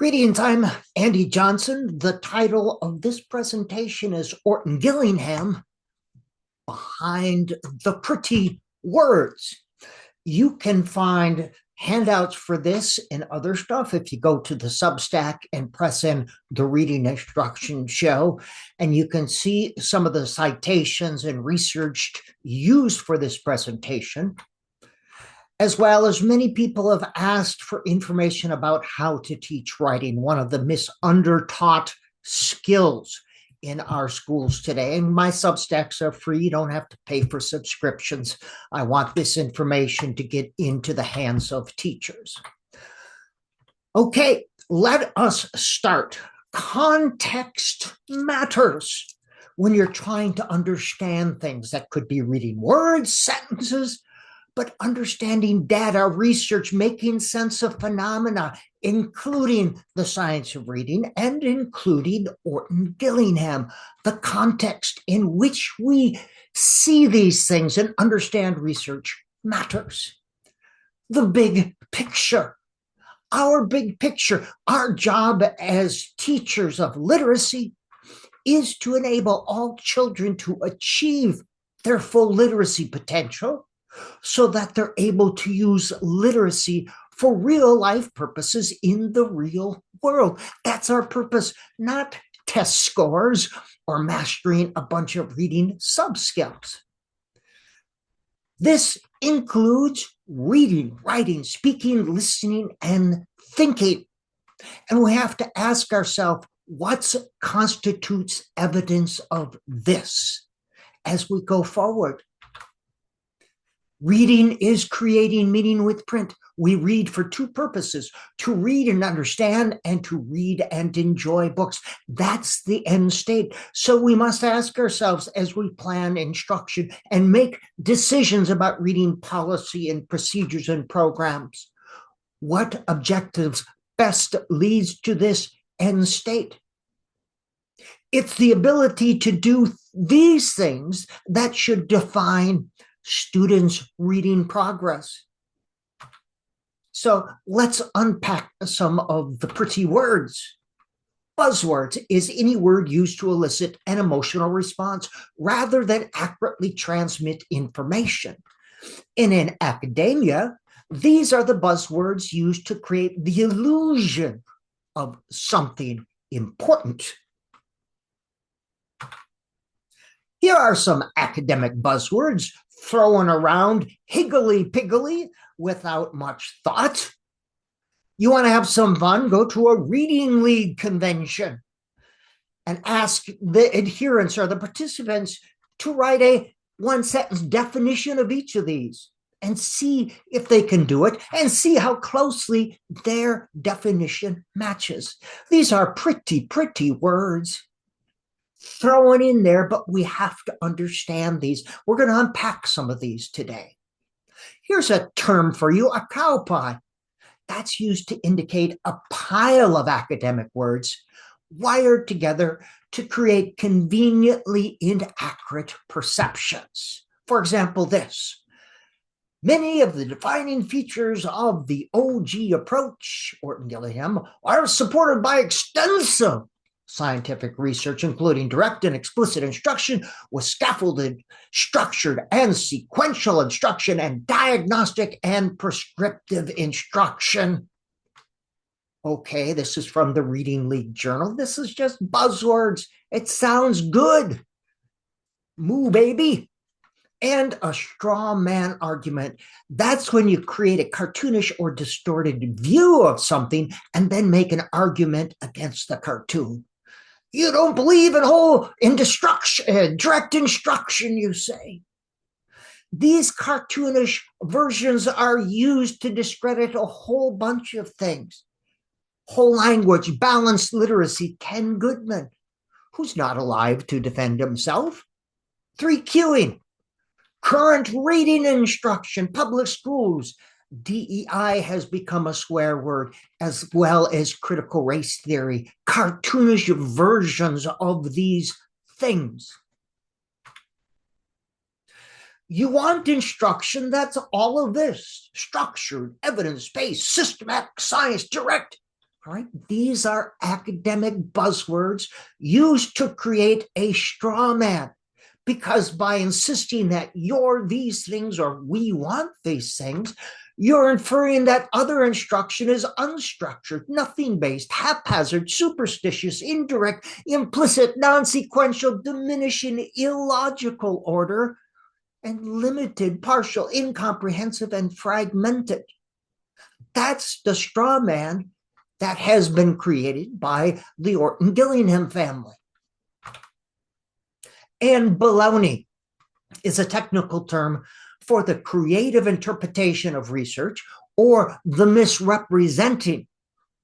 Greetings, I'm Andy Johnson. The title of this presentation is Orton-Gillingham, Behind the Pretty Words. You can find handouts for this and other stuff if you go to the Substack and press in the reading instruction show, and you can see some of the citations and research used for this presentation, as well as many people have asked for information about how to teach writing, one of the misundertaught skills in our schools today. And my Substacks are free. You don't have to pay for subscriptions. I want this information to get into the hands of teachers. Okay, let us start. Context matters when you're trying to understand things. That could be reading words, sentences, but understanding data, research, making sense of phenomena, including the science of reading and including Orton-Gillingham, the context in which we see these things and understand research matters. The big picture, our big picture, our job as teachers of literacy is to enable all children to achieve their full literacy potential, so that they're able to use literacy for real life purposes in the real world. That's our purpose, not test scores or mastering a bunch of reading sub-skills. This includes reading, writing, speaking, listening, and thinking. And we have to ask ourselves, what constitutes evidence of this as we go forward? Reading is creating meaning with print. We read for two purposes: to read and understand, and to read and enjoy books. That's the end state. So we must ask ourselves as we plan instruction and make decisions about reading policy and procedures and programs, what objectives best leads to this end state? It's the ability to do these things that should define students' reading progress. So let's unpack some of the pretty words. Buzzwords is any word used to elicit an emotional response rather than accurately transmit information. And in academia, these are the buzzwords used to create the illusion of something important. Here are some academic buzzwords thrown around higgly-piggly without much thought. You want to have some fun? Go to a reading league convention and ask the adherents or the participants to write a one-sentence definition of each of these and see if they can do it and see how closely their definition matches. These are pretty words thrown in there, but we have to understand these. We're going to unpack some of these today. Here's a term for you, a cowpie. That's used to indicate a pile of academic words wired together to create conveniently inaccurate perceptions. For example, this: many of the defining features of the OG approach, Orton-Gillingham, are supported by extensive scientific research, including direct and explicit instruction with scaffolded, structured, and sequential instruction, and diagnostic and prescriptive instruction. Okay, this is from the Reading League Journal. This is just buzzwords. It sounds good. Moo, baby. And a straw man argument. That's when you create a cartoonish or distorted view of something and then make an argument against the cartoon. You don't believe in direct instruction, you say. These cartoonish versions are used to discredit a whole bunch of things. Whole language, balanced literacy, Ken Goodman, who's not alive to defend himself. 3Qing, current reading instruction, public schools. DEI has become a swear word, as well as critical race theory, cartoonish versions of these things. You want instruction that's all of this: structured, evidence-based, systematic, science, direct. All right, these are academic buzzwords used to create a straw man, because by insisting that you're these things or we want these things, you're inferring that other instruction is unstructured, nothing based, haphazard, superstitious, indirect, implicit, non-sequential, diminishing, illogical order, and limited, partial, incomprehensive, and fragmented. That's the straw man that has been created by the Orton-Gillingham family. And baloney is a technical term for the creative interpretation of research or the misrepresenting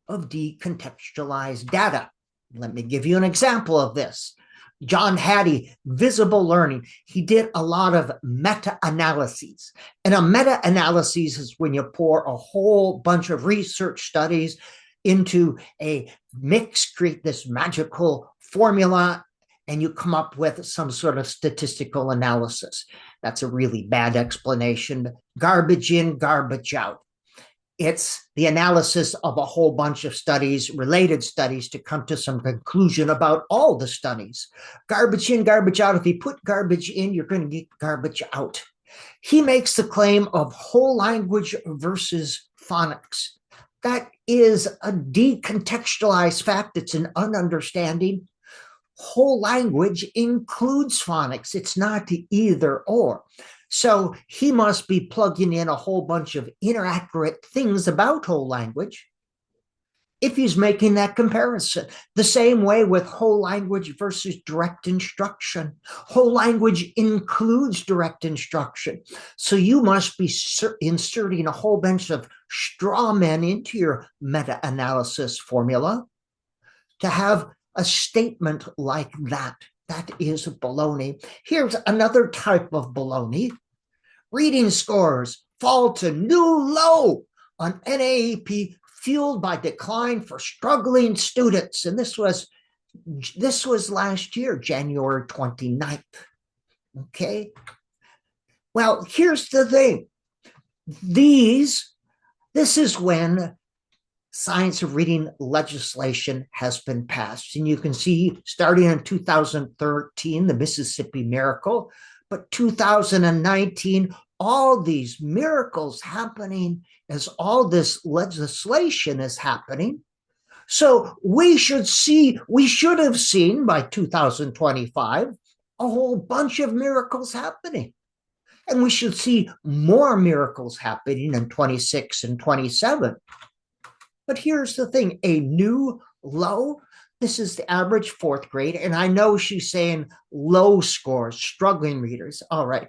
of decontextualized data. Let me give you an example of this. John Hattie, Visible Learning, he did a lot of meta-analyses. And a meta-analysis is when you pour a whole bunch of research studies into a mix, create this magical formula, and you come up with some sort of statistical analysis. That's a really bad explanation. Garbage in, garbage out. It's the analysis of a whole bunch of studies, related studies, to come to some conclusion about all the studies. Garbage in, garbage out. If you put garbage in, you're going to get garbage out. He makes the claim of whole language versus phonics. That is a decontextualized fact. It's an ununderstanding. Whole language includes phonics. It's not either or. So he must be plugging in a whole bunch of inaccurate things about whole language if he's making that comparison. The same way with whole language versus direct instruction. Whole language includes direct instruction. So you must be inserting a whole bunch of straw men into your meta-analysis formula to have a statement like that. That is baloney. Here's another type of baloney. Reading scores fall to new low on NAEP, fueled by decline for struggling students. And this was last year, January 29th. Okay. Well, here's the thing. This is when science of reading legislation has been passed. And you can see starting in 2013, the Mississippi Miracle, but 2019, all these miracles happening as all this legislation is happening. So we should have seen by 2025, a whole bunch of miracles happening. And we should see more miracles happening in 26 and 27. But here's the thing, a new low, this is the average fourth grade. And I know she's saying low scores, struggling readers. All right.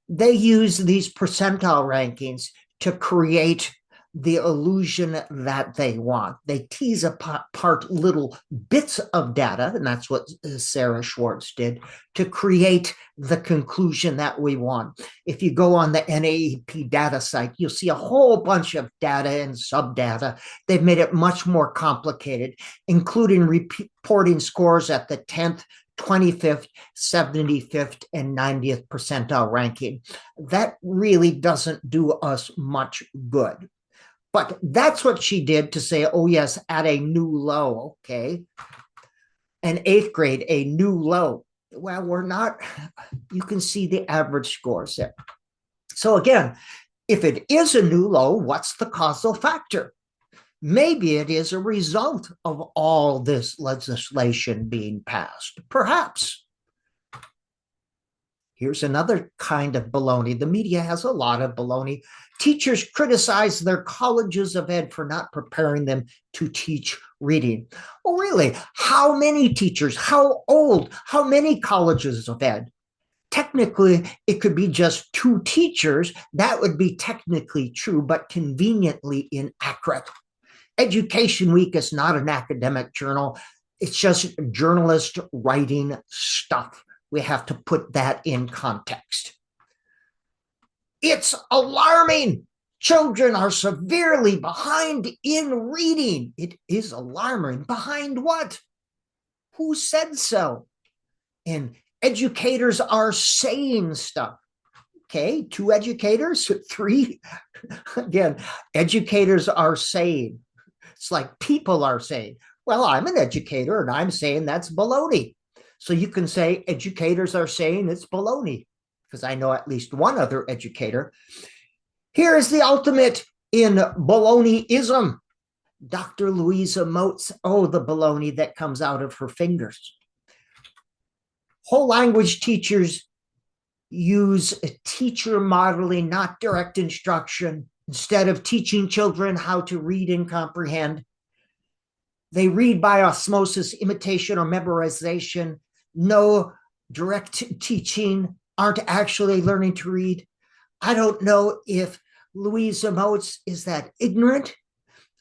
They use these percentile rankings to create the illusion that they want. They tease apart little bits of data, and that's what Sarah Schwartz did, to create the conclusion that we want. If you go on the NAEP data site, you'll see a whole bunch of data and subdata. They've made it much more complicated, including reporting scores at the 10th, 25th, 75th, and 90th percentile ranking. That really doesn't do us much good. But that's what she did to say, oh, yes, at a new low, okay? And eighth grade, a new low. Well, we're not, you can see the average scores there. So again, if it is a new low, what's the causal factor? Maybe it is a result of all this legislation being passed, perhaps. Here's another kind of baloney. The media has a lot of baloney. Teachers criticize their colleges of ed for not preparing them to teach reading. Well, really, how many teachers, how old, how many colleges of ed? Technically, it could be just 2 teachers. That would be technically true, but conveniently inaccurate. Education Week is not an academic journal. It's just journalists writing stuff. We have to put that in context. It's alarming. Children are severely behind in reading. It is alarming. Behind what? Who said so? And educators are saying stuff. Okay, 2 educators, 3. Again, educators are saying. It's like people are saying, well, I'm an educator and I'm saying that's baloney. So you can say educators are saying it's baloney, because I know at least one other educator. Here is the ultimate in baloneyism. Dr. Louisa Moats, oh, the baloney that comes out of her fingers. Whole language teachers use teacher modeling, not direct instruction. Instead of teaching children how to read and comprehend, they read by osmosis, imitation, or memorization. No direct teaching, aren't actually learning to read. I don't know if Louisa Moats is that ignorant,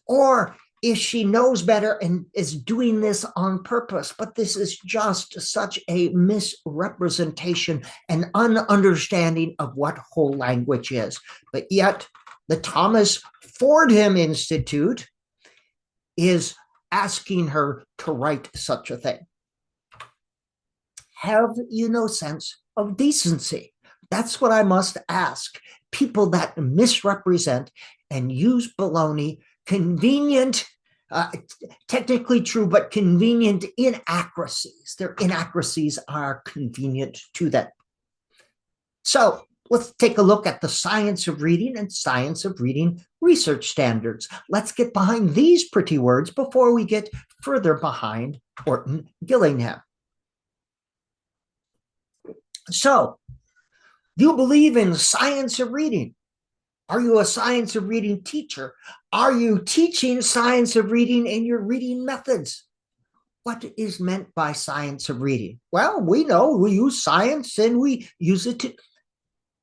or if she knows better and is doing this on purpose. But this is just such a misrepresentation and ununderstanding of what whole language is. But yet, the Thomas Fordham Institute is asking her to write such a thing. Have you no sense of decency? That's what I must ask. People that misrepresent and use baloney, convenient, technically true, but convenient inaccuracies. Their inaccuracies are convenient to them. So let's take a look at the science of reading and science of reading research standards. Let's get behind these pretty words before we get further behind Orton-Gillingham. So, do you believe in science of reading? Are you a science of reading teacher? Are you teaching science of reading in your reading methods? What is meant by science of reading? Well, we know we use science and we use it to...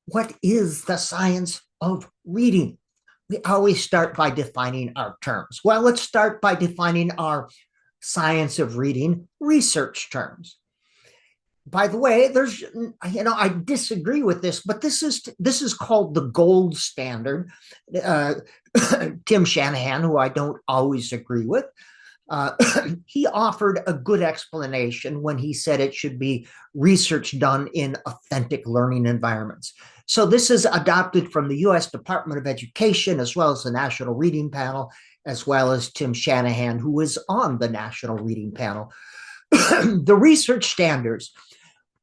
What is the science of reading? We always start by defining our terms. Well, let's start by defining our science of reading research terms. By the way, there's, I disagree with this, but this is called the gold standard. Tim Shanahan, who I don't always agree with, he offered a good explanation when he said it should be research done in authentic learning environments. So this is adopted from the U.S. Department of Education, as well as the National Reading Panel, as well as Tim Shanahan, who is on the National Reading Panel. The research standards,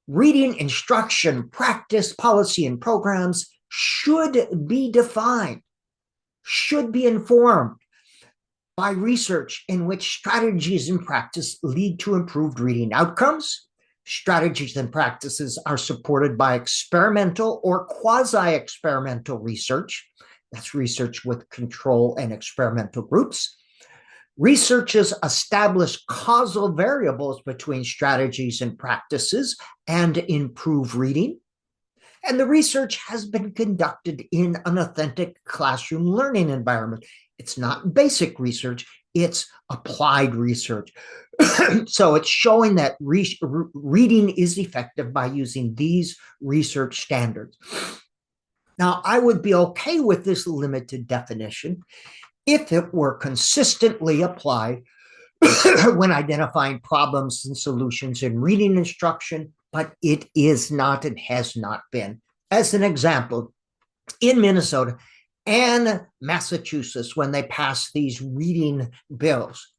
reading instruction, practice, policy, and programs should be defined, should be informed by research in which strategies and practice lead to improved reading outcomes. Strategies and practices are supported by experimental or quasi-experimental research. That's research with control and experimental groups. Researchers establish causal variables between strategies and practices and improve reading. And the research has been conducted in an authentic classroom learning environment. It's not basic research, it's applied research. So it's showing that reading is effective by using these research standards. Now, I would be okay with this limited definition if it were consistently applied when identifying problems and solutions in reading instruction, but it is not and has not been. As an example, in Minnesota and Massachusetts, when they passed these reading bills,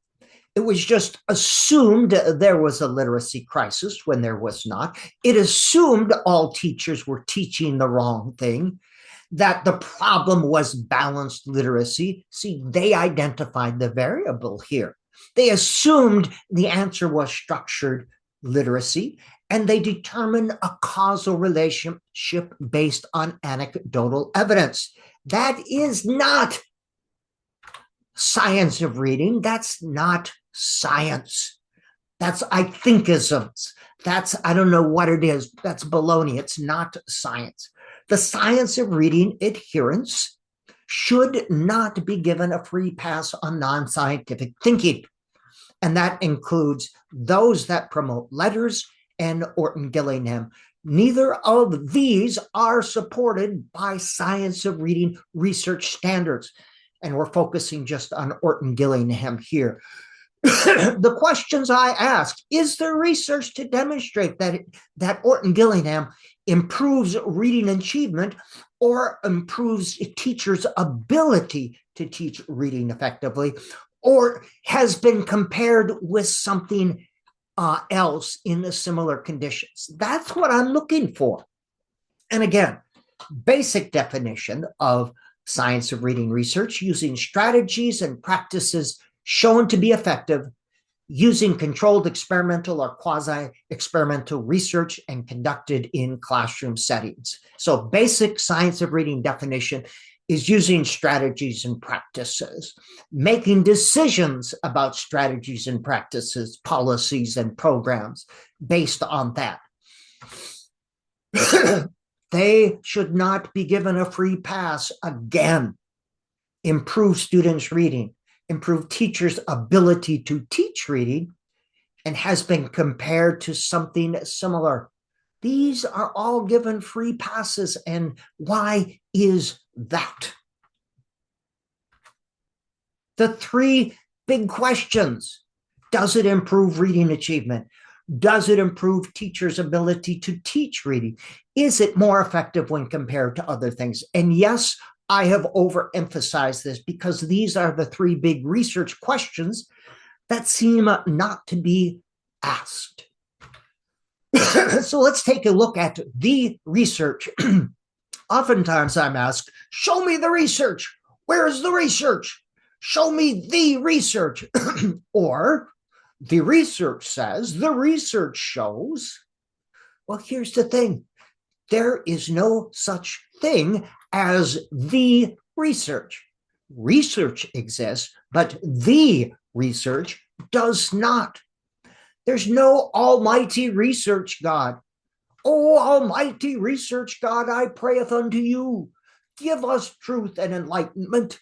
it was just assumed there was a literacy crisis when there was not. It assumed all teachers were teaching the wrong thing, that the problem was balanced literacy. See, they identified the variable here. They assumed the answer was structured literacy, and they determined a causal relationship based on anecdotal evidence. That is not science of reading. That's not science. That's I thinkisms. That's, I don't know what it is. That's baloney. It's not science. The science of reading adherence should not be given a free pass on non-scientific thinking. And that includes those that promote letters and Orton-Gillingham. Neither of these are supported by science of reading research standards. And we're focusing just on Orton-Gillingham here. The questions I asked: is there research to demonstrate that Orton-Gillingham improves reading achievement or improves teachers' ability to teach reading effectively? or has been compared with something else in the similar conditions. That's what I'm looking for. And again, basic definition of science of reading research: using strategies and practices shown to be effective, using controlled experimental or quasi-experimental research and conducted in classroom settings. So basic science of reading definition is using strategies and practices, making decisions about strategies and practices, policies and programs based on that. They should not be given a free pass. Again, improve students' reading, improve teachers' ability to teach reading, and has been compared to something similar. These are all given free passes. And why is that? The three big questions: does it improve reading achievement? Does it improve teachers' ability to teach reading? Is it more effective when compared to other things? And yes, I have overemphasized this because these are the three big research questions that seem not to be asked. So let's take a look at the research. Oftentimes I'm asked, show me the research. Where is the research? Show me the research. Or the research says, the research shows. Well, here's the thing. There is no such thing as the research. Research exists, but the research does not. There's no almighty research God. O almighty research God, I prayeth unto you, give us truth and enlightenment.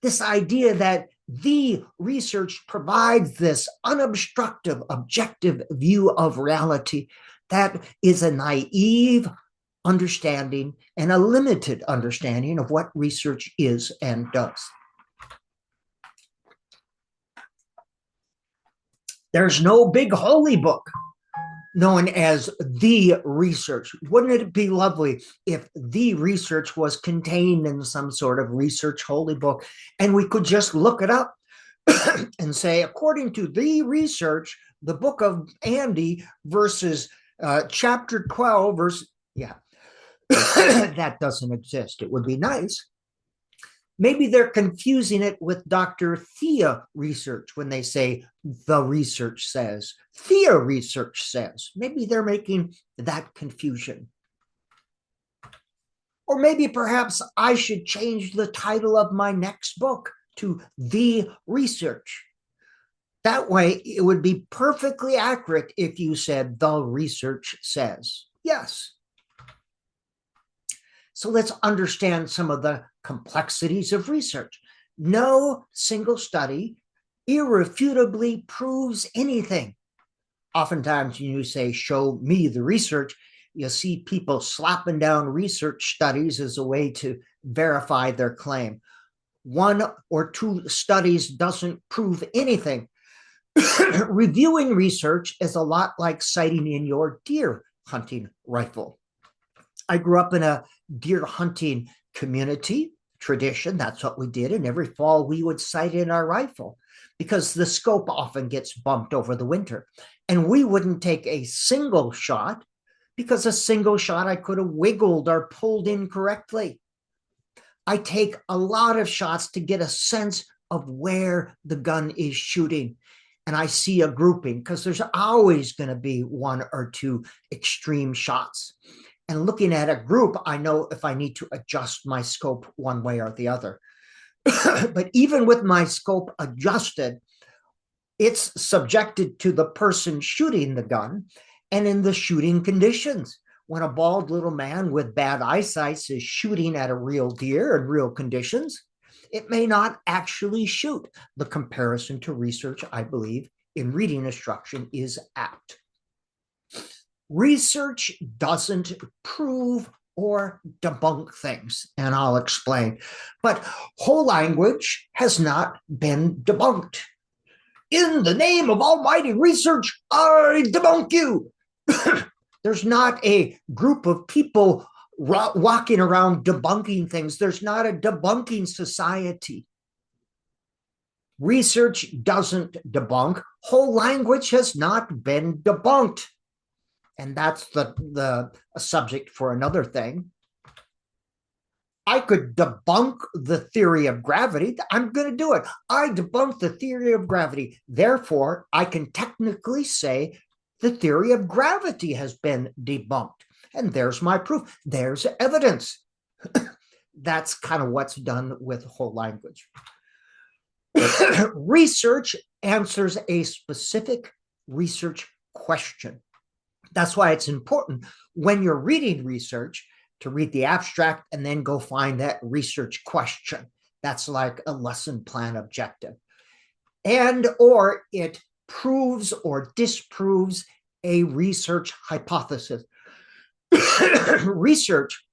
This idea that the research provides this unobstructive, objective view of reality, that is a naive understanding and a limited understanding of what research is and does. There's no big holy book known as the research. Wouldn't it be lovely if the research was contained in some sort of research holy book and we could just look it up and say, according to the research, the book of Andy versus chapter 12, verse, yeah, that doesn't exist. It would be nice. Maybe they're confusing it with Dr. Thea research when they say the research says, Thea research says. Maybe they're making that confusion. Or maybe perhaps I should change the title of my next book to The Research. That way it would be perfectly accurate if you said the research says. Yes. So let's understand some of the complexities of research. No single study irrefutably proves anything. Oftentimes when you say, show me the research, you'll see people slapping down research studies as a way to verify their claim. One or two studies doesn't prove anything. Reviewing research is a lot like sighting in your deer hunting rifle. I grew up in a deer hunting community tradition. That's what we did. And every fall we would sight in our rifle because the scope often gets bumped over the winter. And we wouldn't take a single shot because a single shot I could have wiggled or pulled incorrectly. I take a lot of shots to get a sense of where the gun is shooting. And I see a grouping because there's always going to be one or two extreme shots. And looking at a group, I know if I need to adjust my scope one way or the other. But even with my scope adjusted, it's subjected to the person shooting the gun and in the shooting conditions. When a bald little man with bad eyesight is shooting at a real deer in real conditions, it may not actually shoot. The comparison to research, I believe, in reading instruction is apt. Research doesn't prove or debunk things, and I'll explain. But whole language has not been debunked. In the name of almighty research, I debunk you. There's not a group of people walking around debunking things. There's not a debunking society. Research doesn't debunk. Whole language has not been debunked. And that's the subject for another thing. I could debunk the theory of gravity. I'm going to do it. I debunk the theory of gravity. Therefore, I can technically say the theory of gravity has been debunked. And there's my proof. There's evidence. That's kind of what's done with whole language. Research answers a specific research question. That's why it's important when you're reading research to read the abstract and then go find that research question. That's like a lesson plan objective. And or it proves or disproves a research hypothesis. Research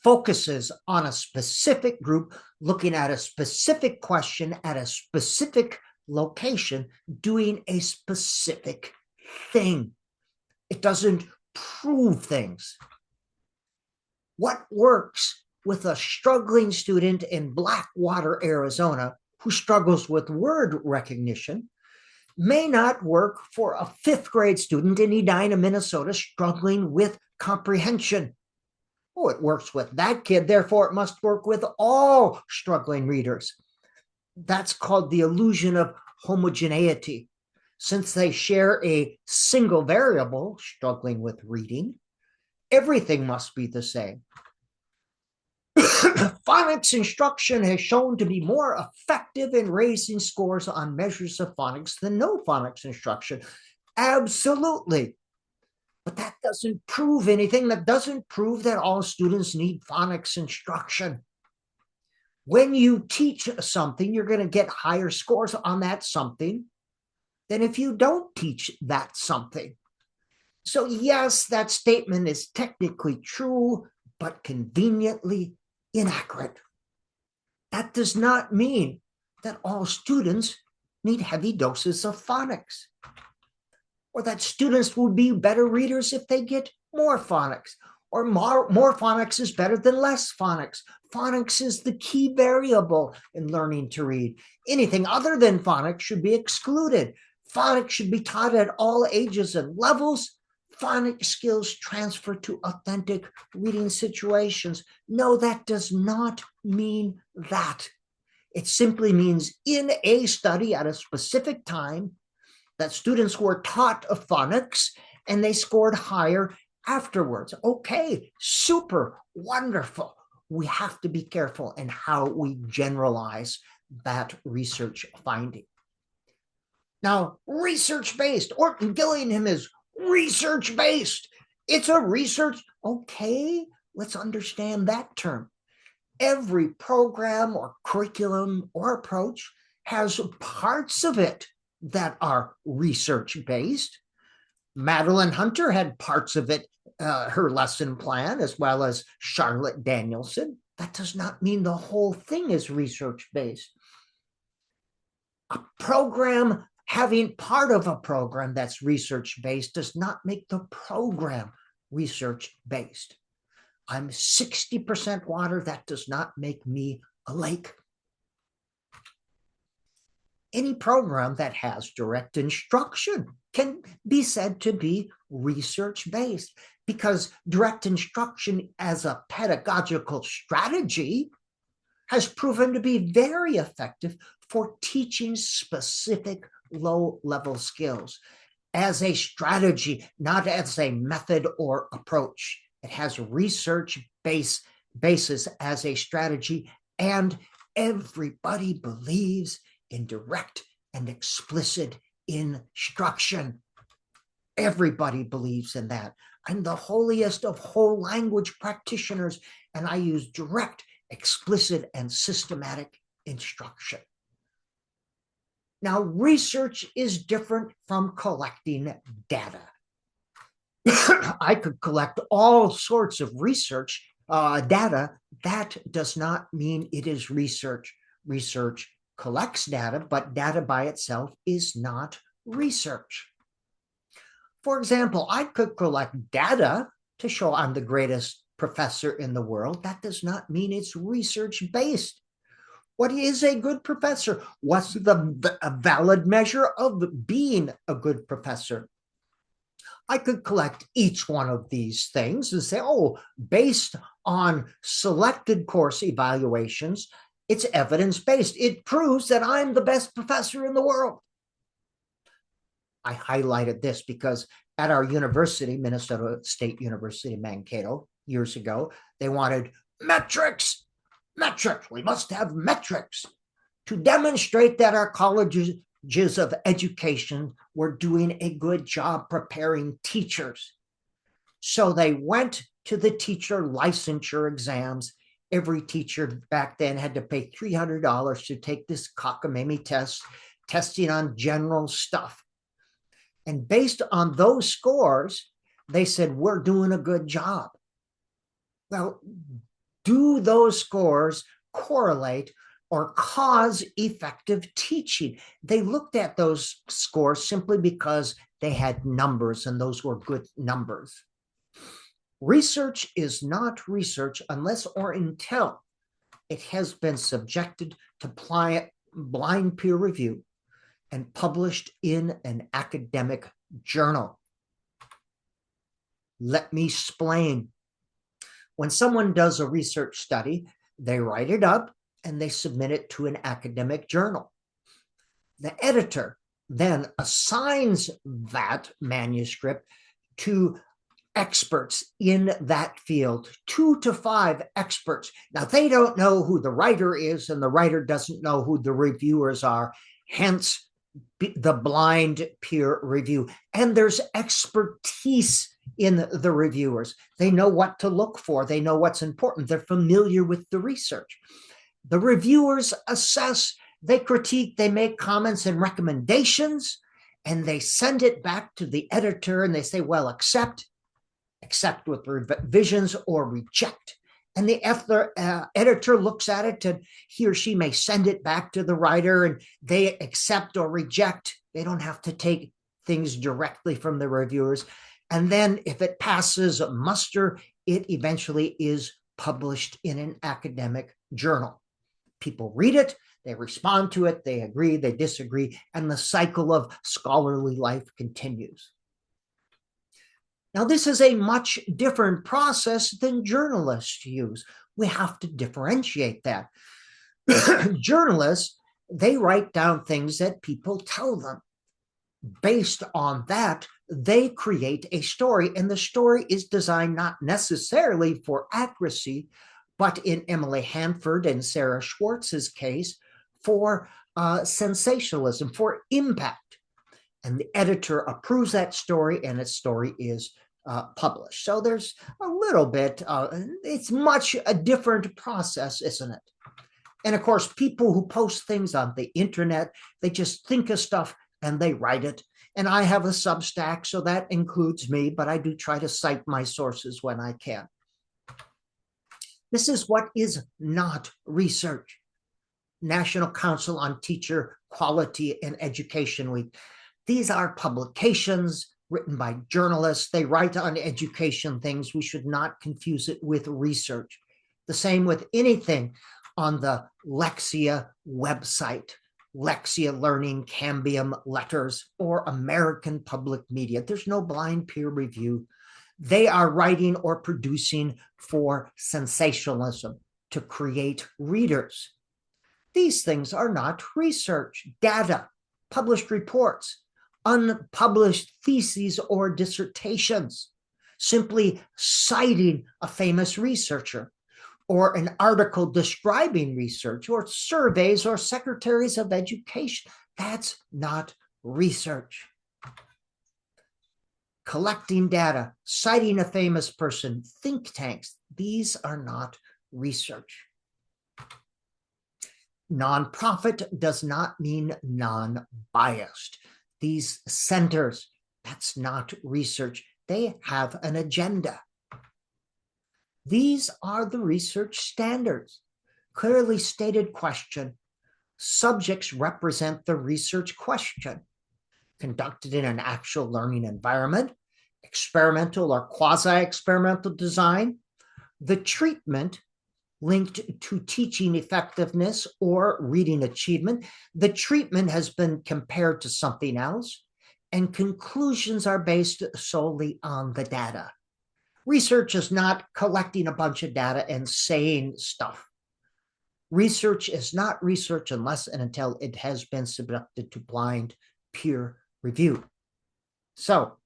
focuses on a specific group, looking at a specific question at a specific location, doing a specific thing. It doesn't prove things. What works with a struggling student in Blackwater, Arizona, who struggles with word recognition, may not work for a fifth grade student in Edina, Minnesota, struggling with comprehension. Oh, it works with that kid, therefore it must work with all struggling readers. That's called the illusion of homogeneity. Since they share a single variable, struggling with reading, everything must be the same. Phonics instruction has shown to be more effective in raising scores on measures of phonics than no phonics instruction. Absolutely. But that doesn't prove anything. That doesn't prove that all students need phonics instruction. When you teach something, you're going to get higher scores on that something than if you don't teach that something. So yes, that statement is technically true, but conveniently inaccurate. That does not mean that all students need heavy doses of phonics, or that students will be better readers if they get more phonics, or more phonics is better than less phonics. Phonics is the key variable in learning to read. Anything other than phonics should be excluded. Phonics should be taught at all ages and levels. Phonics skills transfer to authentic reading situations. No, that does not mean that. It simply means in a study at a specific time that students were taught phonics and they scored higher afterwards. Okay, super, wonderful. We have to be careful in how we generalize that research finding. Now, research-based, Orton-Gillingham is research-based. It's a research, okay, let's understand that term. Every program or curriculum or approach has parts of it that are research-based. Madeline Hunter had parts of it, her lesson plan, as well as Charlotte Danielson. That does not mean the whole thing is research-based. A program having part of a program that's research-based does not make the program research-based. I'm 60% water. That does not make me a lake. Any program that has direct instruction can be said to be research-based, because direct instruction as a pedagogical strategy has proven to be very effective for teaching specific low-level skills as a strategy, not as a method or approach. It has research basis as a strategy, and everybody believes in direct and explicit instruction. Everybody believes in that. I'm the holiest of whole language practitioners, and I use direct, explicit, and systematic instruction. Now, research is different from collecting data. I could collect all sorts of research data. That does not mean it is research. Research collects data, but data by itself is not research. For example, I could collect data to show I'm the greatest professor in the world. That does not mean it's research-based. What is a good professor? What's a valid measure of being a good professor? I could collect each one of these things and say, oh, based on selected course evaluations, it's evidence-based. It proves that I'm the best professor in the world. I highlighted this because at our university, Minnesota State University, Mankato, years ago, they wanted metrics. Metrics. We must have metrics to demonstrate that our colleges of education were doing a good job preparing teachers. So they went to the teacher licensure exams. Every teacher back then had to pay $300 to take this cockamamie test, testing on general stuff. And based on those scores, they said, we're doing a good job. Well, do those scores correlate or cause effective teaching? They looked at those scores simply because they had numbers, and those were good numbers. Research is not research unless or until it has been subjected to blind peer review and published in an academic journal. Let me explain. When someone does a research study, they write it up and they submit it to an academic journal. The editor then assigns that manuscript to experts in that field, 2 to 5 experts. Now, they don't know who the writer is, and the writer doesn't know who the reviewers are, hence the blind peer review. And there's expertise in the reviewers. They know what to look for. They know what's important. They're familiar with the research. The reviewers assess, they critique, they make comments and recommendations, and they send it back to the editor and they say, well, accept with revisions, or reject. And the editor looks at it, and he or she may send it back to the writer, and they accept or reject. They don't have to take things directly from the reviewers. And then if it passes muster, it eventually is published in an academic journal. People read it, they respond to it, they agree, they disagree, and the cycle of scholarly life continues. Now, this is a much different process than journalists use. We have to differentiate that. Journalists, they write down things that people tell them. Based on that, they create a story, and the story is designed not necessarily for accuracy, but in Emily Hanford and Sarah Schwartz's case, for sensationalism, for impact. And the editor approves that story, and its story is published. So there's a little bit, it's much a different process, isn't it? And of course, people who post things on the internet, they just think of stuff and they write it. And I have a Substack, so that includes me, but I do try to cite my sources when I can. This is what is not research. National Council on Teacher Quality and Education Week. These are publications written by journalists. They write on education things. We should not confuse it with research. The same with anything on the Lexia website, Lexia Learning, Cambium Letters, or American Public Media. There's no blind peer review. They are writing or producing for sensationalism, to create readers. These things are not research, data, published reports, unpublished theses or dissertations, simply citing a famous researcher, or an article describing research, or surveys or secretaries of education. That's not research. Collecting data, citing a famous person, think tanks, these are not research. Nonprofit does not mean non-biased. These centers, that's not research. They have an agenda. These are the research standards. Clearly stated question. Subjects represent the research question. Conducted in an actual learning environment, experimental or quasi-experimental design. The treatment, linked to teaching effectiveness or reading achievement. The treatment has been compared to something else, and conclusions are based solely on the data. Research is not collecting a bunch of data and saying stuff. Research is not research unless and until it has been subjected to blind peer review. So,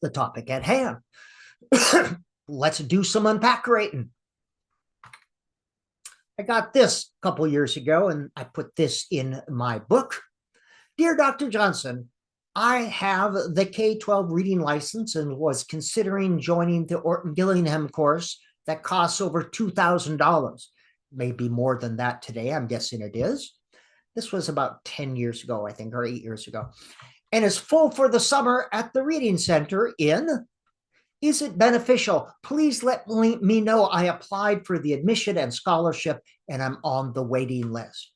the topic at hand. Let's do some unpackerating. I got this a couple years ago, and I put this in my book. Dear Dr. Johnson, I have the K-12 reading license and was considering joining the Orton-Gillingham course that costs over $2,000. Maybe more than that today. I'm guessing it is. This was about 10 years ago, I think, or 8 years ago. And is full for the summer at the Reading Center in. Is it beneficial? Please let me know. I applied for the admission and scholarship, and I'm on the waiting list.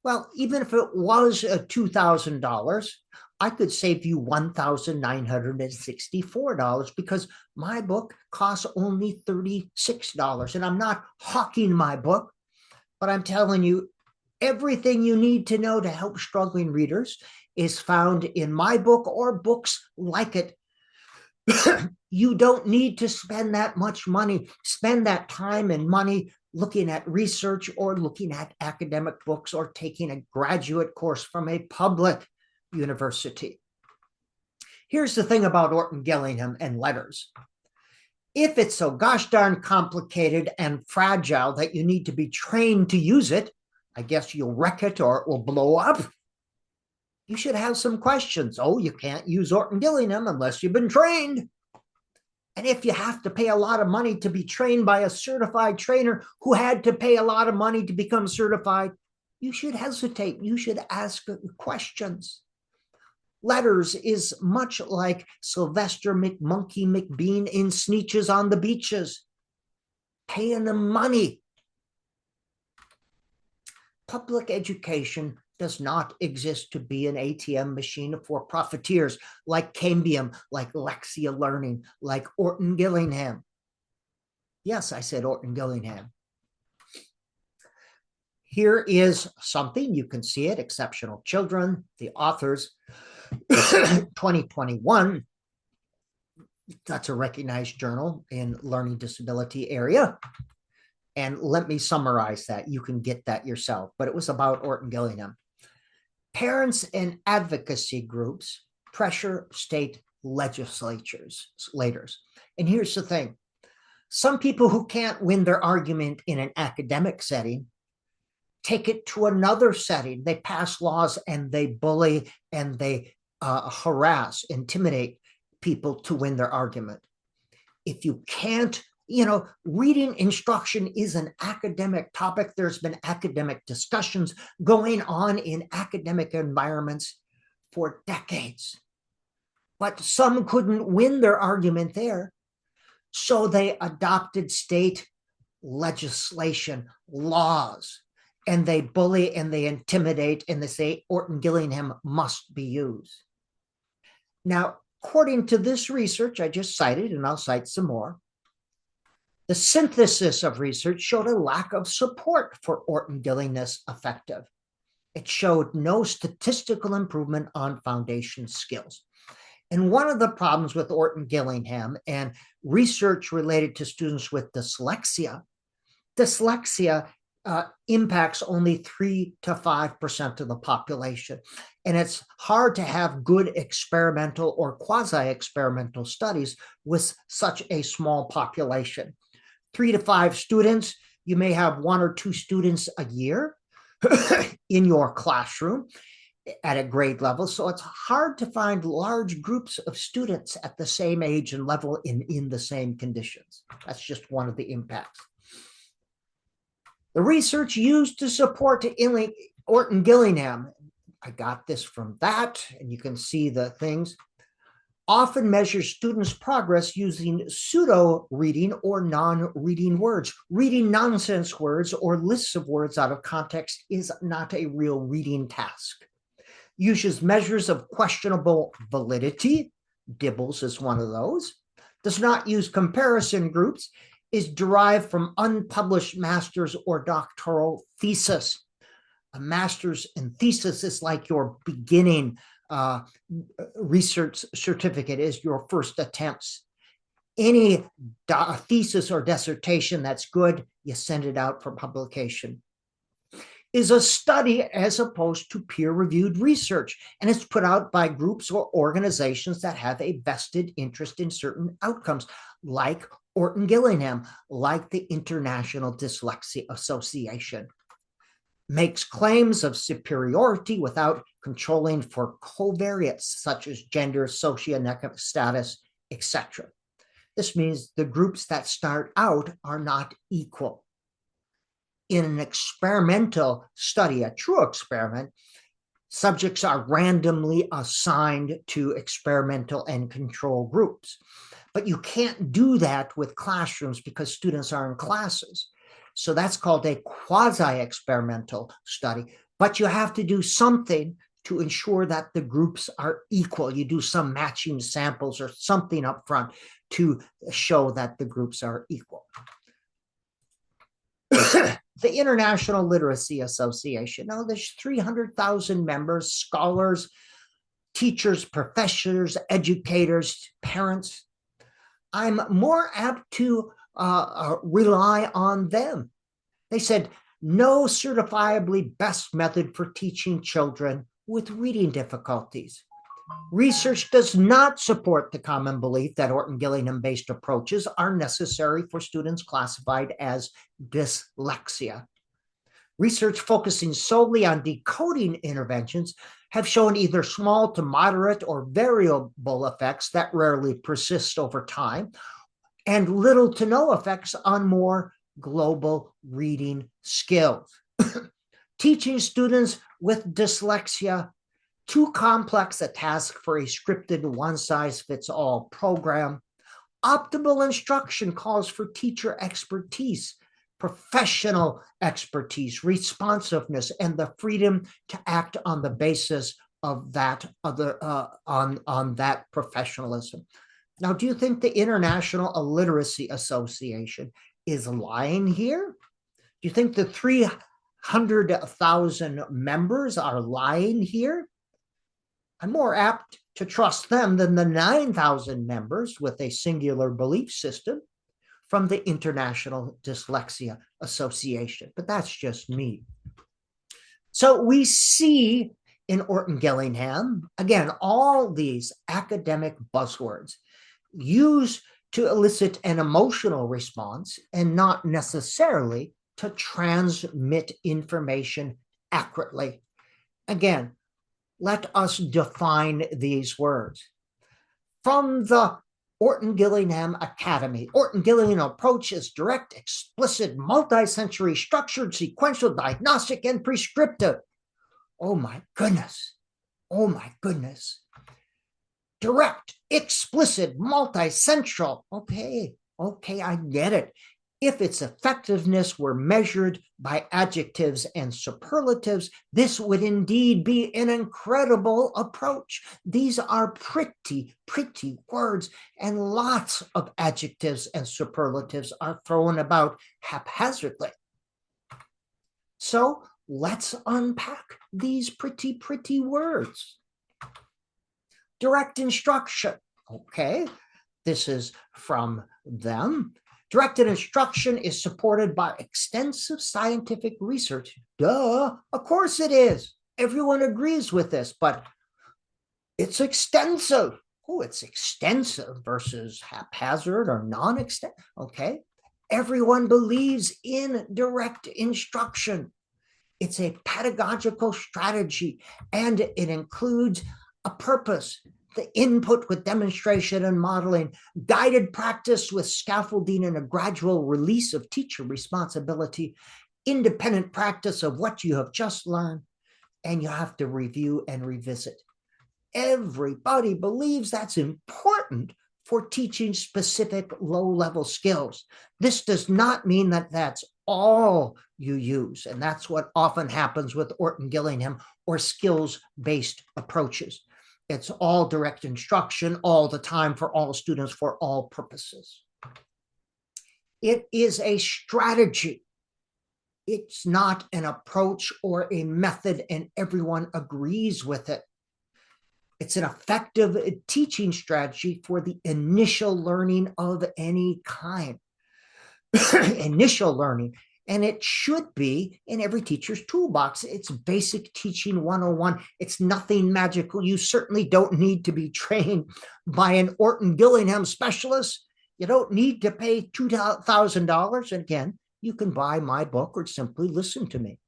Well, even if it was $2,000, I could save you $1,964 because my book costs only $36. And I'm not hawking my book, but I'm telling you, everything you need to know to help struggling readers is found in my book or books like it. You don't need to spend that much money, spend that time and money looking at research or looking at academic books or taking a graduate course from a public university. Here's the thing about Orton-Gillingham and letters. If it's so gosh darn complicated and fragile that you need to be trained to use it, I guess you'll wreck it or it will blow up. You should have some questions. Oh, you can't use Orton-Gillingham unless you've been trained. And if you have to pay a lot of money to be trained by a certified trainer who had to pay a lot of money to become certified, you should hesitate. You should ask questions. Letters is much like Sylvester McMonkey McBean in Sneetches on the Beaches, paying them money. Public education does not exist to be an ATM machine for profiteers like Cambium, like Lexia Learning, like Orton-Gillingham. Yes, I said Orton-Gillingham. Here is something, you can see it, Exceptional Children, the authors, 2021. That's a recognized journal in learning disability area. And let me summarize that. You can get that yourself, but it was about Orton-Gillingham. Parents and advocacy groups pressure state legislators. And here's the thing. Some people who can't win their argument in an academic setting take it to another setting. They pass laws and they bully and they harass, intimidate people to win their argument. If you can't, reading instruction is an academic topic. There's been academic discussions going on in academic environments for decades. But some couldn't win their argument there. So they adopted state legislation, laws, and they bully and they intimidate and they say Orton-Gillingham must be used. Now, according to this research I just cited, and I'll cite some more, the synthesis of research showed a lack of support for Orton-Gillingham's effective. It showed no statistical improvement on foundation skills. And one of the problems with Orton-Gillingham and research related to students with dyslexia impacts only 3 to 5% of the population. And it's hard to have good experimental or quasi-experimental studies with such a small population. 3 to 5 students, you may have 1 or 2 students a year in your classroom at a grade level. So it's hard to find large groups of students at the same age and level in the same conditions. That's just one of the impacts. The research used to support Orton-Gillingham, I got this from that, and you can see the things, often measures students' progress using pseudo-reading or non-reading words. Reading nonsense words or lists of words out of context is not a real reading task. Uses measures of questionable validity, Dibbles is one of those, does not use comparison groups, is derived from unpublished master's or doctoral thesis. A master's and thesis is like your beginning research certificate, is your first attempts. Any thesis or dissertation that's good, you send it out for publication. Is a study as opposed to peer-reviewed research, and it's put out by groups or organizations that have a vested interest in certain outcomes, like Orton-Gillingham, like the International Dyslexia Association. Makes claims of superiority without controlling for covariates such as gender, socioeconomic status, etc. This means the groups that start out are not equal. In an experimental study, a true experiment, subjects are randomly assigned to experimental and control groups. But you can't do that with classrooms because students are in classes. So that's called a quasi-experimental study. But you have to do something to ensure that the groups are equal. You do some matching samples or something up front to show that the groups are equal. The International Literacy Association. Now, there's 300,000 members, scholars, teachers, professors, educators, parents. I'm more apt to rely on them. They said, no certifiably best method for teaching children with reading difficulties. Research does not support the common belief that Orton-Gillingham-based approaches are necessary for students classified as dyslexia. Research focusing solely on decoding interventions have shown either small to moderate or variable effects that rarely persist over time, and little to no effects on more global reading skills. Teaching students with dyslexia, too complex a task for a scripted one-size-fits-all program. Optimal instruction calls for teacher expertise, professional expertise, responsiveness, and the freedom to act on the basis of that on that professionalism. Now, do you think the International Illiteracy Association is lying here? Do you think the 300,000 members are lying here? I'm more apt to trust them than the 9,000 members with a singular belief system from the International Dyslexia Association, but that's just me. So we see in Orton-Gillingham, again, all these academic buzzwords used to elicit an emotional response and not necessarily to transmit information accurately. Again, let us define these words. From the Orton-Gillingham Academy, Orton-Gillingham approach is direct, explicit, multi-sensory, structured, sequential, diagnostic, and prescriptive. Oh my goodness. Oh my goodness. Direct, explicit, multi-sensory. Okay, I get it. If its effectiveness were measured by adjectives and superlatives, this would indeed be an incredible approach. These are pretty words, and lots of adjectives and superlatives are thrown about haphazardly. So let's unpack these pretty words. Direct instruction. Okay, this is from them. Directed instruction is supported by extensive scientific research. Duh, of course it is. Everyone agrees with this, but it's extensive. Oh, it's extensive versus haphazard or non-extensive. Okay, everyone believes in direct instruction. It's a pedagogical strategy, and it includes a purpose, the input with demonstration and modeling, guided practice with scaffolding and a gradual release of teacher responsibility, independent practice of what you have just learned, and you have to review and revisit. Everybody believes that's important for teaching specific low-level skills. This does not mean that that's all you use, and that's what often happens with Orton-Gillingham or skills-based approaches. It's all direct instruction all the time for all students for all purposes. It is a strategy. It's not an approach or a method, and everyone agrees with it. It's an effective teaching strategy for the initial learning of any kind. Initial learning. And it should be in every teacher's toolbox. It's basic teaching 101. It's nothing magical. You certainly don't need to be trained by an Orton-Gillingham specialist. You don't need to pay $2,000. And again, you can buy my book or simply listen to me.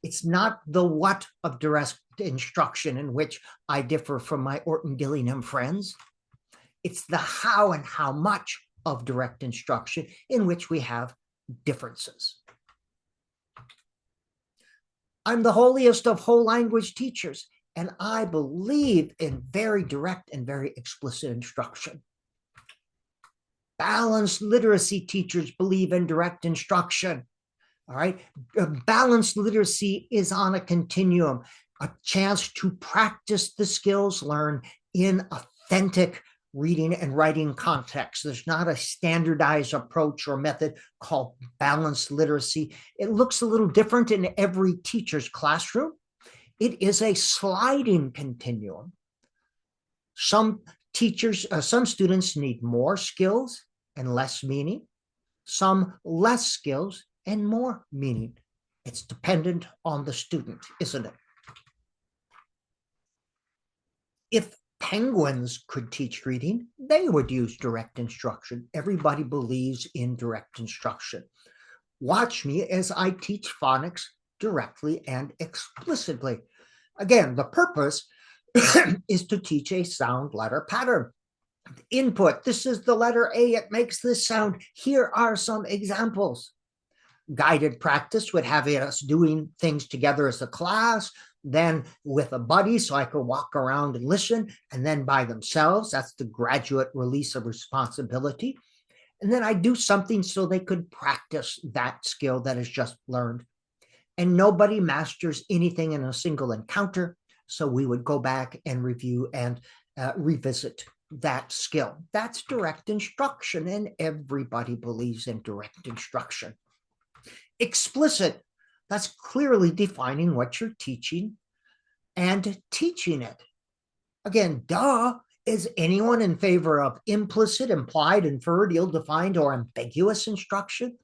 It's not the what of direct instruction in which I differ from my Orton-Gillingham friends. It's the how and how much of direct instruction in which we have differences. I'm the holiest of whole language teachers, and I believe in very direct and very explicit instruction. Balanced literacy teachers believe in direct instruction. All right. Balanced literacy is on a continuum, a chance to practice the skills learned in authentic reading and writing context. There's not a standardized approach or method called balanced literacy. It looks a little different in every teacher's classroom. It is a sliding continuum. Some students need more skills and less meaning, some less skills and more meaning. It's dependent on the student, isn't it? If penguins could teach reading, they would use direct instruction. Everybody believes in direct instruction. Watch me as I teach phonics directly and explicitly. Again, the purpose is to teach a sound letter pattern. Input, this is the letter A, it makes this sound. Here are some examples. Guided practice would have us doing things together as a class, then with a buddy so I could walk around and listen, and then by themselves. That's the graduate release of responsibility. And then I do something so they could practice that skill that is just learned. And nobody masters anything in a single encounter, so we would go back and review and revisit that skill. That's direct instruction, and everybody believes in direct instruction. Explicit, that's clearly defining what you're teaching and teaching it. Again, duh, is anyone in favor of implicit, implied, inferred, ill-defined, or ambiguous instruction?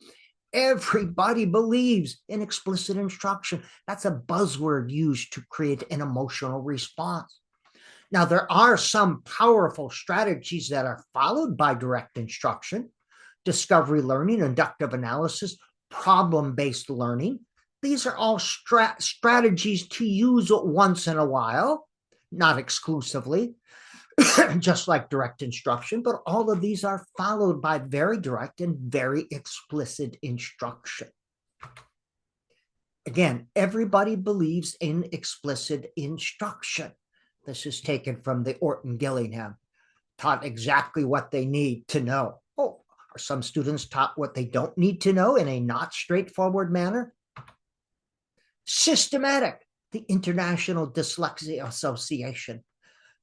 Everybody believes in explicit instruction. That's a buzzword used to create an emotional response. Now, there are some powerful strategies that are followed by direct instruction: discovery learning, inductive analysis, problem-based learning. These are all strategies to use once in a while, not exclusively, just like direct instruction, but all of these are followed by very direct and very explicit instruction. Again, everybody believes in explicit instruction. This is taken from the Orton-Gillingham, taught exactly what they need to know. Oh, are some students taught what they don't need to know in a not straightforward manner? Systematic, the International Dyslexia Association.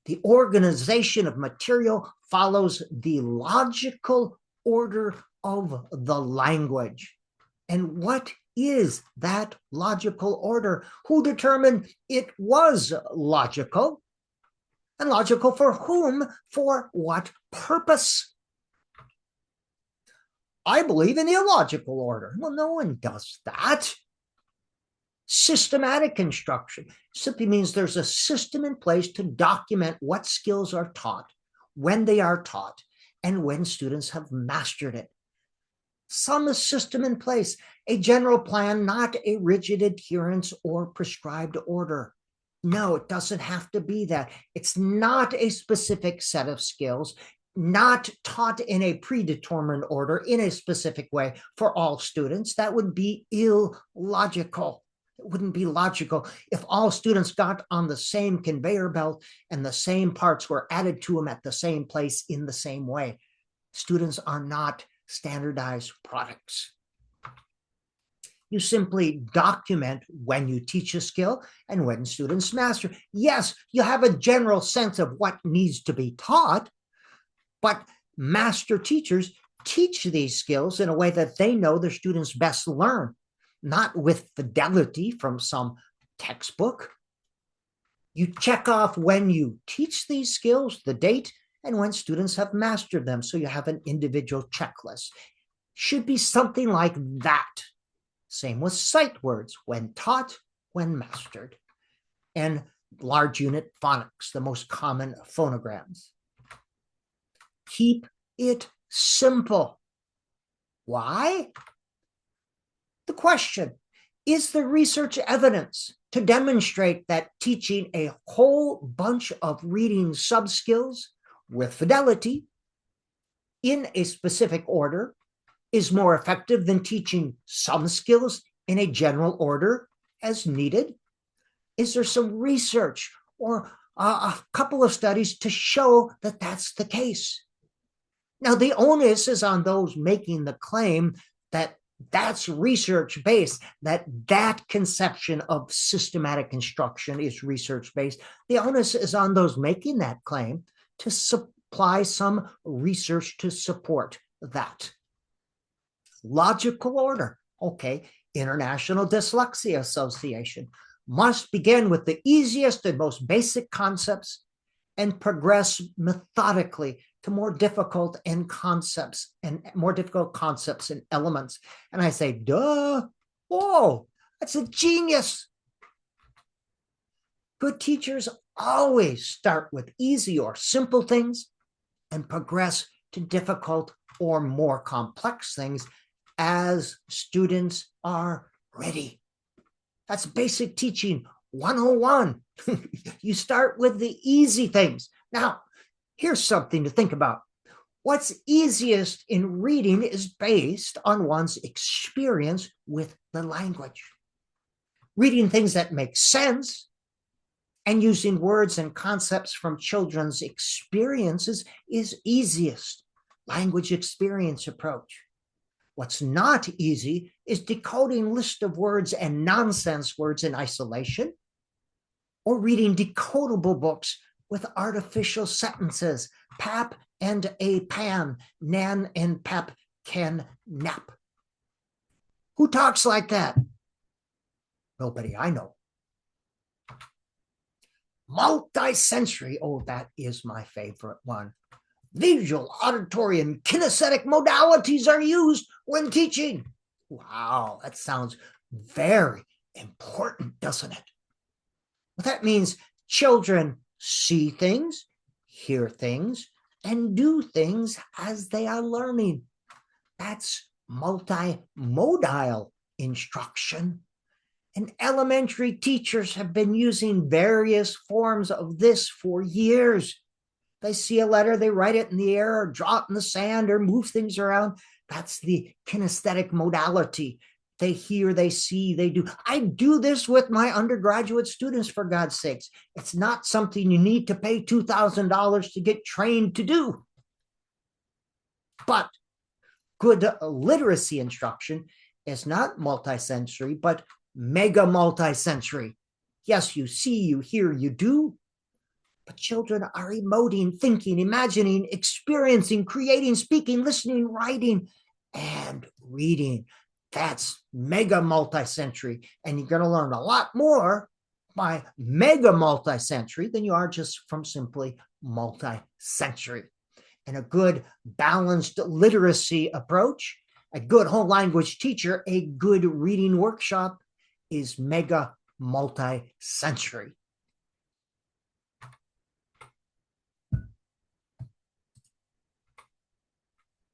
The organization of material follows the logical order of the language. And what is that logical order? Who determined it was logical? And logical for whom? For what purpose? I believe in illogical order. Well, no one does that. Systematic instruction simply means there's a system in place to document what skills are taught, when they are taught, and when students have mastered it. Some system in place, a general plan, not a rigid adherence or prescribed order. No, it doesn't have to be that. It's not a specific set of skills, not taught in a predetermined order in a specific way for all students. That would be illogical. It wouldn't be logical if all students got on the same conveyor belt and the same parts were added to them at the same place in the same way. Students are not standardized products. You simply document when you teach a skill and when students master. Yes, you have a general sense of what needs to be taught, but master teachers teach these skills in a way that they know their students best learn, not with fidelity from some textbook. You check off when you teach these skills, the date, and when students have mastered them. So you have an individual checklist. Should be something like that. Same with sight words, when taught, when mastered. And large unit phonics, the most common phonograms. Keep it simple. Why? The question, is there research evidence to demonstrate that teaching a whole bunch of reading sub-skills with fidelity in a specific order is more effective than teaching some skills in a general order as needed? Is there some research or a couple of studies to show that that's the case? Now, the onus is on those making the claim that that's research-based, that conception of systematic instruction is research-based. The onus is on those making that claim to supply some research to support that. Logical order. Okay, International Dyslexia Association must begin with the easiest and most basic concepts and progress methodically to more difficult concepts and elements. And I say, duh, whoa, that's a genius. Good teachers always start with easy or simple things and progress to difficult or more complex things as students are ready. That's basic teaching 101. You start with the easy things. Now, here's something to think about. What's easiest in reading is based on one's experience with the language. Reading things that make sense and using words and concepts from children's experiences is easiest. Language experience approach. What's not easy is decoding list of words and nonsense words in isolation, or reading decodable books with artificial sentences, pap and a pan, nan and pap can nap. Who talks like that? Nobody I know. Multisensory, oh, that is my favorite one. Visual, auditory, and kinesthetic modalities are used when teaching. Wow, that sounds very important, doesn't it? Well, that means children see things, hear things, and do things as they are learning. That's multimodal instruction. And elementary teachers have been using various forms of this for years. They see a letter, they write it in the air or draw it in the sand or move things around. That's the kinesthetic modality. They hear, they see, they do. I do this with my undergraduate students, for God's sakes. It's not something you need to pay $2,000 to get trained to do. But good literacy instruction is not multisensory, but mega multisensory. Yes, you see, you hear, you do. But children are emoting, thinking, imagining, experiencing, creating, speaking, listening, writing, and reading. That's mega multisensory. And you're going to learn a lot more by mega multisensory than you are just from simply multisensory. And a good balanced literacy approach, a good whole language teacher, a good reading workshop is mega multisensory.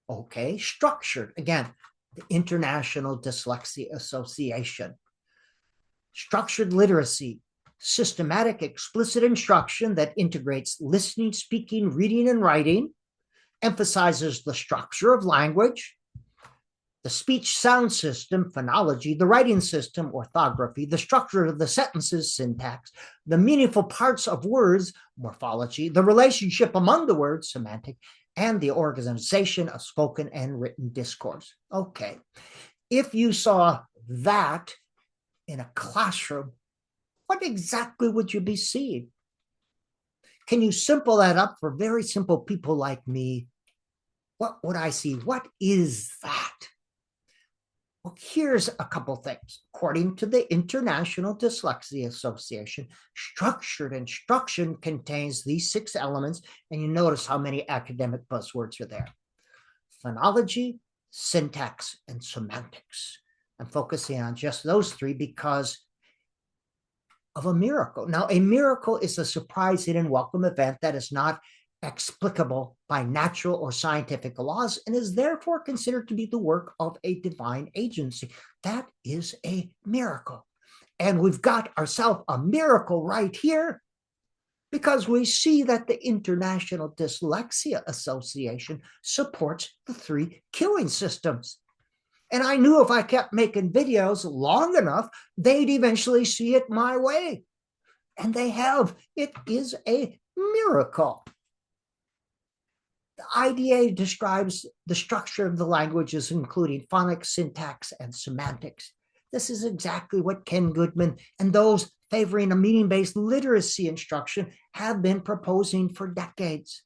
Okay, structured. Again, the International Dyslexia Association. Structured literacy, systematic explicit instruction that integrates listening, speaking, reading, and writing, emphasizes the structure of language, the speech sound system, phonology, the writing system, orthography, the structure of the sentences, syntax, the meaningful parts of words, morphology, the relationship among the words, semantic, and the organization of spoken and written discourse. Okay, if you saw that in a classroom, what exactly would you be seeing? Can you simple that up for very simple people like me? What would I see? What is that? Well, here's a couple things. According to the International Dyslexia Association, structured instruction contains these 6 elements, and you notice how many academic buzzwords are there. Phonology, syntax, and semantics. I'm focusing on just those 3 because of a miracle. Now, a miracle is a surprising and welcome event that is not explicable by natural or scientific laws and is therefore considered to be the work of a divine agency. That is a miracle. And we've got ourselves a miracle right here because we see that the International Dyslexia Association supports the 3 cueing systems. And I knew if I kept making videos long enough, they'd eventually see it my way. And they have. It is a miracle. The IDA describes the structure of the languages, including phonics, syntax, and semantics. This is exactly what Ken Goodman and those favoring a meaning-based literacy instruction have been proposing for decades.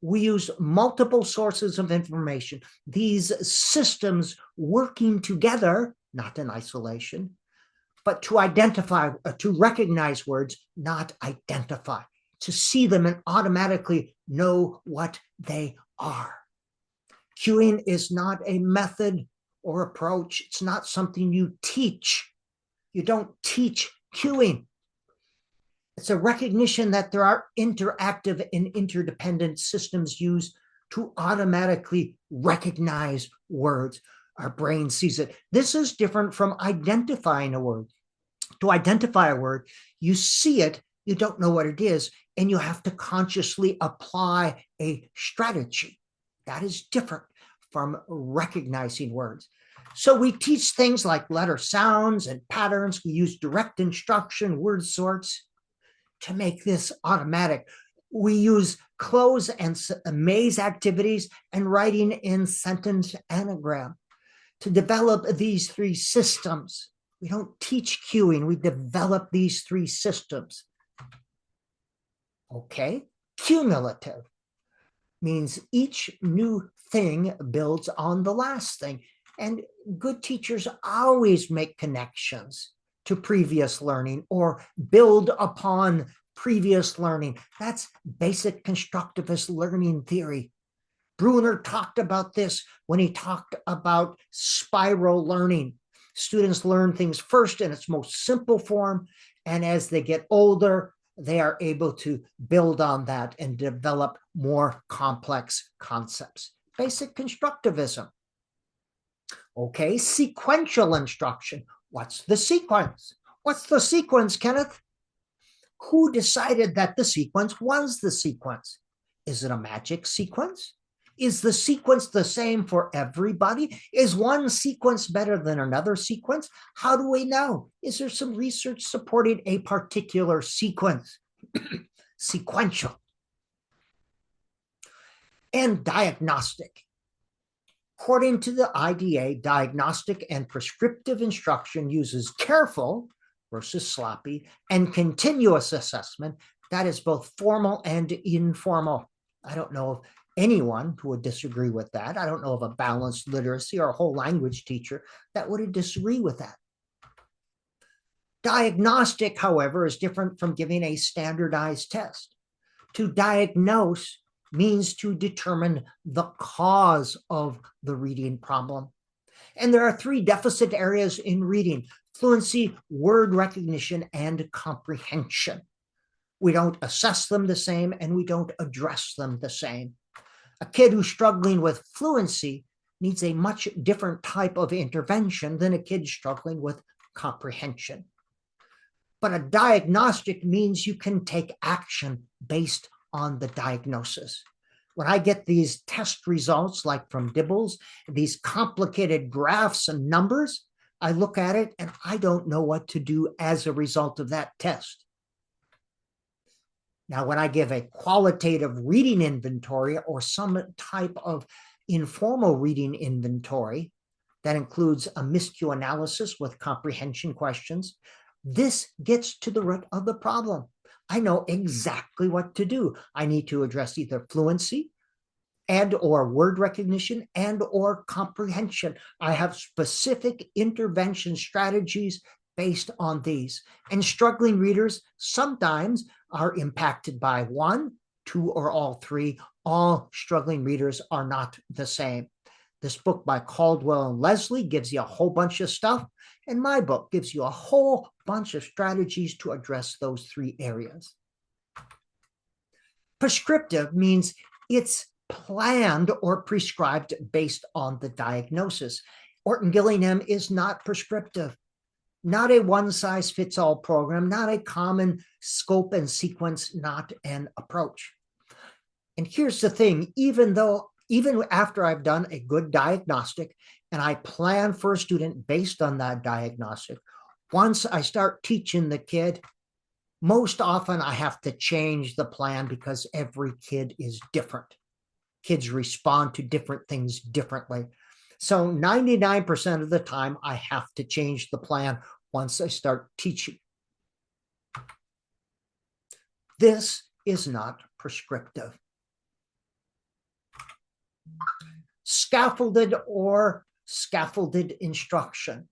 We use multiple sources of information, these systems working together, not in isolation, but to identify, to recognize words, not identify, to see them and automatically know what they are. Cueing is not a method or approach. It's not something you teach. You don't teach cueing. It's a recognition that there are interactive and interdependent systems used to automatically recognize words. Our brain sees it. This is different from identifying a word. To identify a word, you see it, you don't know what it is, and you have to consciously apply a strategy. That is different from recognizing words. So we teach things like letter sounds and patterns. We use direct instruction, word sorts to make this automatic. We use close and maze activities and writing in sentence anagram to develop these 3 systems. We don't teach cueing, we develop these 3 systems. Okay, cumulative means each new thing builds on the last thing. And good teachers always make connections to previous learning or build upon previous learning. That's basic constructivist learning theory. Bruner talked about this when he talked about spiral learning. Students learn things first in its most simple form, and as they get older, they are able to build on that and develop more complex concepts. Basic constructivism. Okay, sequential instruction. What's the sequence? What's the sequence, Kenneth? Who decided that the sequence was the sequence? Is it a magic sequence? Is the sequence the same for everybody? Is one sequence better than another sequence? How do we know? Is there some research supporting a particular sequence? Sequential. And diagnostic. According to the IDA, diagnostic and prescriptive instruction uses careful versus sloppy and continuous assessment that is both formal and informal. I don't know of anyone who would disagree with that. I don't know of a balanced literacy or a whole language teacher that would disagree with that. Diagnostic, however, is different from giving a standardized test. To diagnose means to determine the cause of the reading problem. And there are 3 deficit areas in reading: fluency, word recognition, and comprehension. We don't assess them the same, and we don't address them the same. A kid who's struggling with fluency needs a much different type of intervention than a kid struggling with comprehension. But a diagnostic means you can take action based on the diagnosis. When I get these test results, like from Dibbles, these complicated graphs and numbers, I look at it and I don't know what to do as a result of that test. Now, when I give a qualitative reading inventory or some type of informal reading inventory that includes a miscue analysis with comprehension questions, this gets to the root of the problem. I know exactly what to do. I need to address either fluency and or word recognition and or comprehension. I have specific intervention strategies based on these. And struggling readers sometimes are impacted by one, two, or all three. All struggling readers are not the same. This book by Caldwell and Leslie gives you a whole bunch of stuff, and my book gives you a whole bunch of strategies to address those three areas. Prescriptive means it's planned or prescribed based on the diagnosis. Orton-Gillingham is not prescriptive, not a one-size-fits-all program, not a common scope and sequence, not an approach. And here's the thing, even after I've done a good diagnostic and I plan for a student based on that diagnostic, once I start teaching the kid, most often I have to change the plan because every kid is different. Kids respond to different things differently. So 99% of the time, I have to change the plan once I start teaching. This is not prescriptive. Scaffolded or scaffolded instruction.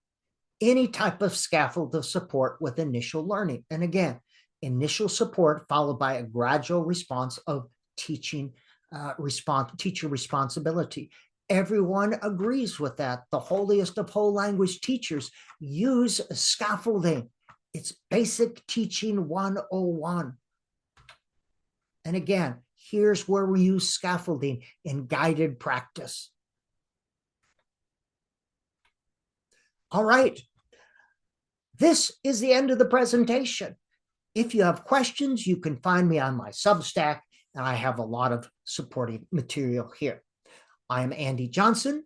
Any type of scaffold of support with initial learning. And again, initial support followed by a gradual response of teacher responsibility. Everyone agrees with that. The holiest of whole language teachers use scaffolding. It's basic teaching 101. And again, here's where we use scaffolding in guided practice. All right. This is the end of the presentation. If you have questions, you can find me on my Substack, and I have a lot of supporting material here. I am Andy Johnson.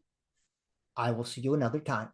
I will see you another time.